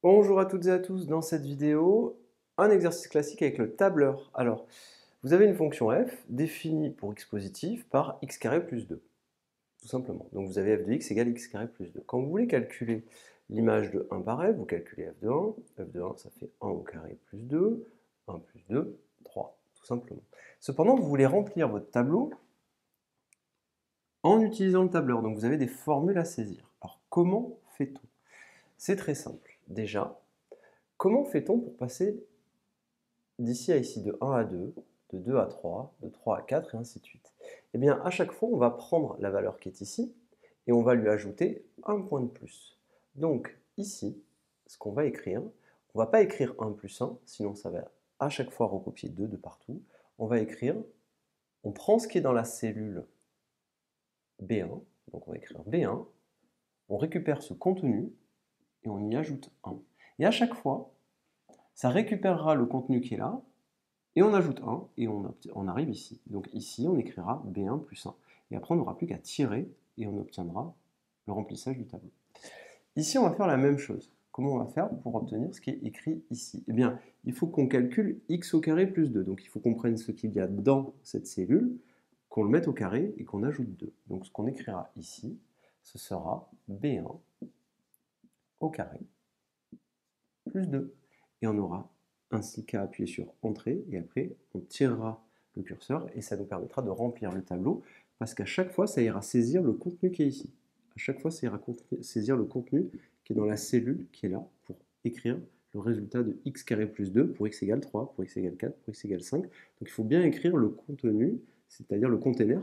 Bonjour à toutes et à tous, dans cette vidéo, un exercice classique avec le tableur. Alors, vous avez une fonction f définie pour x positif par x carré plus 2, tout simplement. Donc vous avez f de x égale x carré plus 2. Quand vous voulez calculer l'image de 1 par f, vous calculez f de 1. F de 1, ça fait 1 au carré plus 2, 1 plus 2, 3, tout simplement. Cependant, vous voulez remplir votre tableau en utilisant le tableur. Donc vous avez des formules à saisir. Alors comment fait-on? C'est très simple. Déjà, comment fait-on pour passer d'ici à ici de 1 à 2, de 2 à 3, de 3 à 4 et ainsi de suite? Eh bien, à chaque fois, on va prendre la valeur qui est ici et on va lui ajouter un point de plus. Donc ici, ce qu'on va écrire, on ne va pas écrire 1 plus 1, sinon ça va à chaque fois recopier 2 de partout. On va écrire, on prend ce qui est dans la cellule B1, donc on va écrire B1, on récupère ce contenu et on y ajoute 1. Et à chaque fois, ça récupérera le contenu qui est là, et on ajoute 1, et on arrive ici. Donc ici, on écrira B1 plus 1. Et après, on n'aura plus qu'à tirer, et on obtiendra le remplissage du tableau. Ici, on va faire la même chose. Comment on va faire pour obtenir ce qui est écrit ici? Eh bien, il faut qu'on calcule x au carré plus 2. Donc il faut qu'on prenne ce qu'il y a dans cette cellule, qu'on le mette au carré, et qu'on ajoute 2. Donc ce qu'on écrira ici, ce sera B1 au carré plus 2. Et on aura ainsi qu'à appuyer sur Entrée, et après on tirera le curseur, et ça nous permettra de remplir le tableau, parce qu'à chaque fois, ça ira saisir le contenu qui est ici. À chaque fois, ça ira saisir le contenu qui est dans la cellule qui est là, pour écrire le résultat de x carré plus 2 pour x égale 3, pour x égale 4, pour x égale 5. Donc il faut bien écrire le contenu, c'est-à-dire le container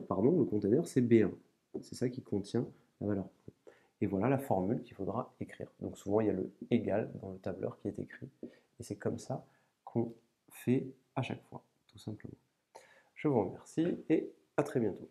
c'est B1. C'est ça qui contient la valeur. Et voilà la formule qu'il faudra écrire. Donc souvent, il y a le égal dans le tableur qui est écrit. Et c'est comme ça qu'on fait à chaque fois, tout simplement. Je vous remercie et à très bientôt.